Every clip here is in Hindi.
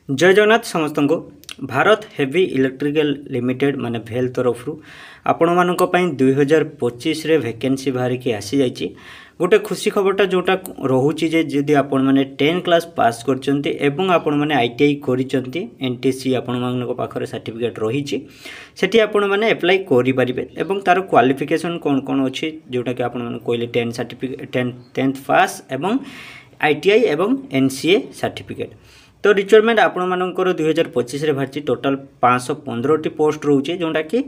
जय जगन्नाथ समस्त को भारत हेवी इलेक्ट्रिकल लिमिटेड माने भेल तरफ आपण मानक 2025 रे वैकेंसी बाहर की आसी जाइए। गोटे खुशी खबरटा जोटा रोचे जदि आपण मैंने 10 क्लास पास करचंती एवं आपण मैंने ITI करिसंती NTC आपण मानक पाखरे सर्टिफिकेट रही सेठी आपण मैंने अप्लाई करि परिबे एवं तार क्वालिफिकेशन कोन कोन अछि जोटा कि आपण मैंने कहले 10 सर्टिफिकेट 10th पास एवं ITI एवं NCA सर्टिफिकेट। तो रिक्वायरमेंट आपण मानकर 2025 रे बाहर टोटल 515 पोस्ट रोचे जोटा कि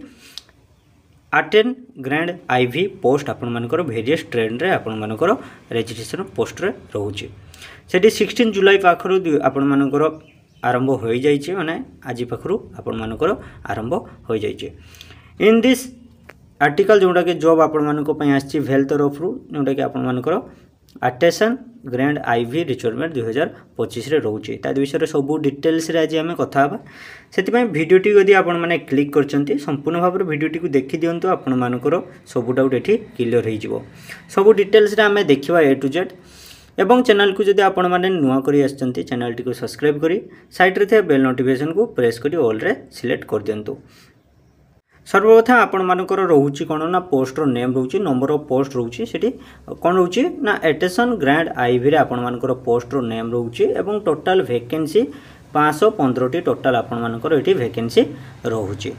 अटेन ग्रैंड IV पोस्ट आपण मानकर वेरियस ट्रेड रे आपण मानकर रजिस्ट्रेशन पोस्ट रे रोचे। सेठी 16 जुलाई पाखरु आपण मानकर आरंभ हो जाइए माने आज पाखरु आपण मानकर आरंभ हो जाइए। इन दिस आर्टिकल जोटा कि जॉब आपण मानक पई आछि भेल तरफ जोटा कि आपण मानकर अटेसन ग्रैंड IV रिक्वायरमेंट 2025 रे रोचे। ता विषय सब डिटेल्स रे आज आम कथा से भिडियोटी यदि आपण मैंने क्लिक करचंती संपूर्ण भाव भिडियोटी को देखि दियंतु आपण मानकर सब डाउट एठी क्लियर हो जिवो। सब डिटेल्स रे आम देखिबा A to Z एवं चैनल को जदि आपण माने नुआ करी आछंती चैनल टी को सब्सक्राइब करी साइड रे थे बेल नोटिफिकेशन को प्रेस करी ऑल रे सिलेक्ट कर दियंतु। सर्वप्रथम आपण मानकर रोचे कौन ना पोस्टर नेम रोचे नंबर ऑफ पोस्ट रोचे सेठी कौन रोचे ना एटेसन ग्रैंड IV रे आपण मानकर पोस्टर नेम रोचे एवं टोटल वैकेंसी 515 टी टोटल आपण मानकर एठी वैकेंसी रोचे।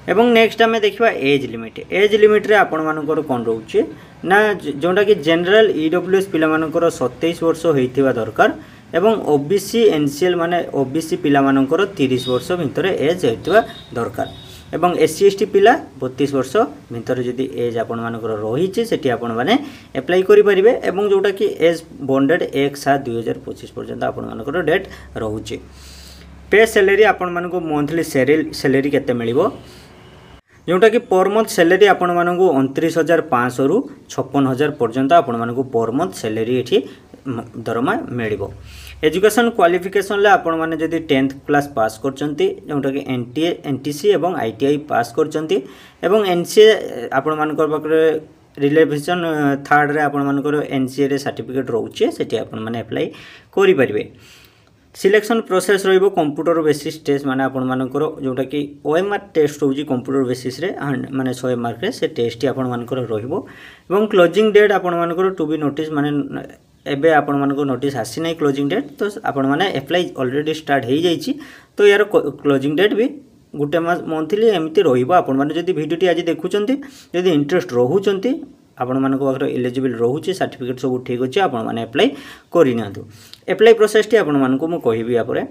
एवं नेक्स्ट आमे देखिबा एज लिमिट रे आपण मानकर कौन रोचे ना जोटा कि जनरल EWS पिला मानकर 27 वर्ष होइथिबा दरकार एवं OBC NCL माने OBC पिला मानकर 30 वर्ष भितर एज होइथिबा दरकार एवं SC ST पिला 32 वर्ष भितर जदि एज आपण मानकर रही सेठी आपण माने अप्लाई करि परिबे एवं जोटा कि एज बॉन्डेड 1/7/2025 पर्यंत आपण मानकर डेट रहउची। पे सैलरी आपण मानको मंथली सैलरी केते मिलिबो जोटा कि पर मंथ सैलरी आपण मानको 29,500 रु 56,000 पर्यंत आपण मानको पर मंथ सैलरी एठी दरमा मिलिबो। एजुकेशन क्वालिफिकेशन ले आपण माने जदि 10th क्लास पास करचंती जोटा कि NTC एवं ITI पास करचंती एवं NCA आपण मानकर पाखरे रिलेवेशन थर्ड रे आपण मानकर NCA रे सर्टिफिकेट रहउचे सेठी आपण माने अप्लाई करि परिबे। सिलेक्शन प्रोसेस रहिबो कंप्यूटर बेसिस टेस्ट माने आपण मानकर जोटा कि OMR टेस्ट होउची कंप्यूटर बेसिस रे माने 100 मार्क रे से टेस्ट आपण मानकर रहिबो एवं क्लोजिंग डेट आपण मानकर टू बी नोटिस माने एबे आपण मानको नोटिस आसी नै क्लोजिंग डेट तो आपण माने अप्लाई ऑलरेडी स्टार्ट हो जाइछि तो यार क्लोजिंग डेट भी गुटे मंथली एमती रहिबो। आपण माने जदि वीडियोटी आज देखुचंती जदि इंटरेस्ट रहउचंती आपण मानको पाखरे एलिजिबल रहउछि सर्टिफिकेट सब ठीक अछि आपण माने अप्लाई करि नियंतु। अप्लाई प्रोसेस टी आपण मानको मु कहिबी आपरे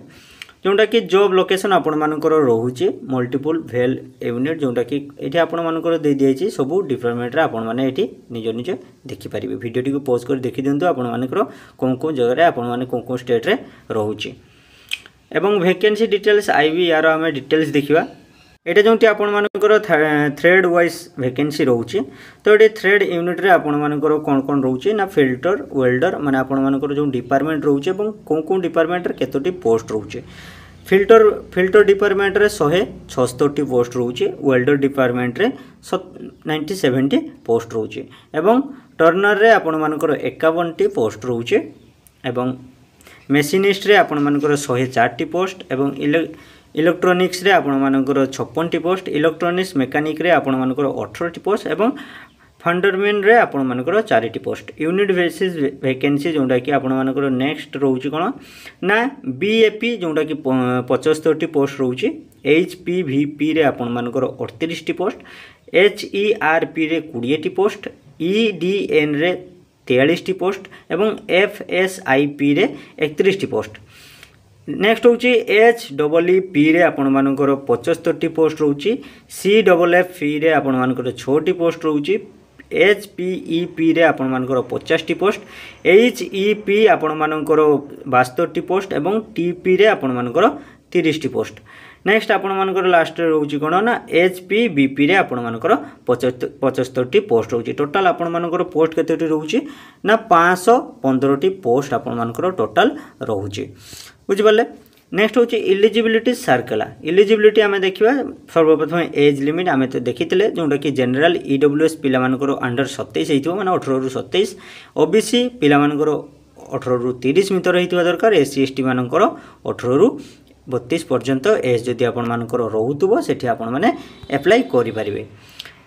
जोटा कि जॉब लोकेशन आपण मानकर रोचे मल्टीपल भेल यूनिट जोटा कि ये आपण मानकर दे दिए सब डिपार्टमेंट आपण मैंने ये निज निज देखिपारे। भिडियोटी को पॉज कर देखी दिंतु आपण मानकर कौन कौन जगह आपण मैंने कौन कौन स्टेट रे रोचे एवं वैकेंसी डिटेल्स IV यार आम डिटेल्स देखा ये जो आपण मानकर थ्रेड वाइज वैकेंसी रोचे तो ये थ्रेड यूनिट रे आपण मानकर कौन कौन रोचे ना फिल्टर वेल्डर माने आपण मानकर जो डिपार्टमेंट रोचे एवं कौन कौन डिपार्टमेंट रे केतोटी पोस्ट रोचे। फिल्टर डिपार्टमेंट रे 176 पोस्ट रोचे वेल्डर डिपार्टमेंट रे 90-70 पोस्ट रोचे एवं टर्नर रे आपण मानकर 51 पोस्ट रोचे एवं मेसिनिस्ट रे आपण मानकर 104 पोस्ट एवं इलेक्ट्रोनिक्स रे आपण मानकर 56 पोस्ट इलेक्ट्रोनिक्स मेकानिक रे आपण मानकर 18 पोस्ट एवं फंडरमैन रे आपण मानकर 4 पोस्ट। यूनिट बेसिस वैकेंसी जोटा कि आपण मानकर नेक्स्ट रोचे कोन ना BAP जोटा कि 75 पोस्ट रोचे HPVP रे आपण मानकर 38 पोस्ट HERP रे 20 पोस्ट EDN रे 43 पोस्ट एवं FSIP रे 31 पोस्ट। नेक्स्ट होची HEEP रे आपण मानकर 75 पोस्ट रोची CFF रे आपण मानकर 6 पोस्ट रोची HPEP रे आपण मानकर 50 पोस्ट HEP आपण मानकर 62 पोस्ट एवं TP रे आपण मानकर 30 पोस्ट। नेक्स्ट आपण मानकर लास्ट रोची कोन ना HPBP रे आपण मानकर 75 पोस्ट रोची। टोटल आपण मानकर पोस्ट केतेटी रोची ना 515 पोस्ट आपण मानकर टोटल रोची बुझिबले। नेक्स्ट होची इलिजिबिलिटी सर्कला इलिजिबिलिटी आमे देखिबा सर्वप्रथम एज लिमिट आमे तो देखिथिले जोटा कि जनरल EWS पिला मानकर अंडर 27 हेइथो माने 18 रु 27 OBC पिला मानकर 18 रु 30 भितर हेइथबा दरकार SC ST मानकर 18 रु 32 पर्यंत एज जदि आपण मानकर रोहुतबो सेठी आपण माने अप्लाई करि परिबे।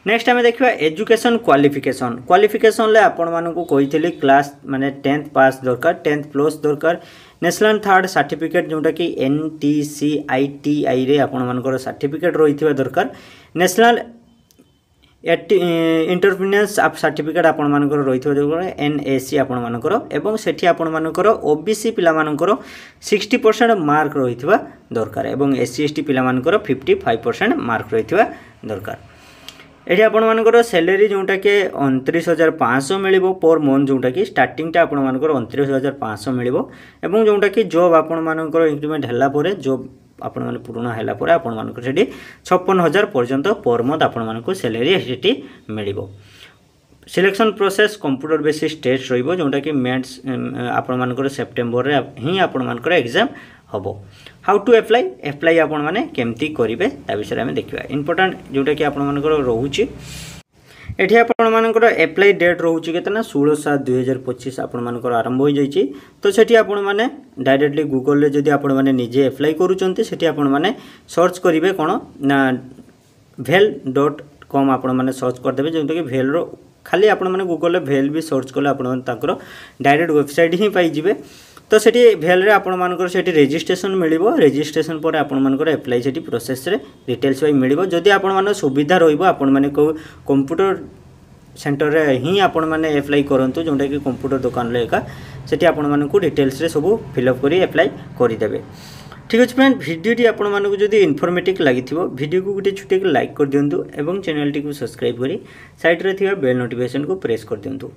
नेक्स्ट आम देखा एजुकेशन क्वालिफिकेशन ले आपण मानकु कहिथिली क्लास माने 10th पास दरकार 10th प्लस दरकार नेशनल थर्ड सर्टिफिकेट जोटा कि NTCITI रे आपण मानकर सर्टिफिकेट रहिथिबा दरकार नेशनल एंटरप्रेन्योरशिप सर्टिफिकेट आपण मानकर रहिथिबा दरकार NAC आपण मानकर एवं सेठी आपण मानकर OBC पिला मानकर 60% मार्क रहिथिबा दरकार एवं SC ST पिला मानकर 55% मार्क रहिथिबा दरकार। एठी आपण मानकर सैलरी जोटा कि 29,500 मिलिबो पर मंथ जोटा कि स्टार्टिंग आपण मानकर 29,500 मिलिबो एवं जोटा कि जॉब आपण मानकर इंक्रीमेंट हला परे जॉब आपण माने पूर्ण हला परे आपण मानकर सेठी 56,000 पर्यंत पर मंथ आपण मानकर सैलरी सेठी मिलिबो। Selection process computer basis test रहिबो जोटा कि मेंस आपण मानकर सेप्टेम्बर रे ही आपण मानकर एग्जाम हबो। हाउ टू अप्लाई आपण माने केमती करिवे ता विषय में देखिबा। इंपोर्टेंट जोटा कि आपण मानकर रहउची एठी आपण मानकर अप्लाई डेट रहउची केतना 16/7/2025 आपण मानकर आरंभ हो जाईची। तो सेठी आपण माने डायरेक्टली गूगल रे जदी आपण माने निजे अप्लाई करूचंती सेठी आपण माने सर्च करिवे कोन ना भेल.com आपण माने सर्च कर देबे जेंतो कि भेल रो खाली आपण माने गूगल रे भेल भी सर्च कले आपण माने ताकर डायरेक्ट वेबसाइट ही पाई जिवे। तो सेठी भेल रे आपण मानकर सेठी रजिस्ट्रेशन मिलिबो रजिस्ट्रेशन पर आपण मानकर अप्लाई सेठी प्रोसेस रे डिटेल्स वाई मिलिबो। जदि आपण माने सुविधा रहिबो आपण माने को कंप्यूटर सेंटर रे ही आपण माने अप्लाई करंतु जोंटा कि कंप्यूटर दुकान रे एका सेठी आपण माने को डिटेल्स रे सब फिल अप करी अप्लाई करि देबे। ठीक अछि फ्रेंड वीडियो टी आपण माने को जदि इन्फॉर्मेटिव लागिथिबो वीडियो को गुटे छुटे के लाइक कर दियंतु एवं चैनल टी को सब्सक्राइब करी साइड रे थिबा बेल नोटिफिकेशन को प्रेस कर दियंतु।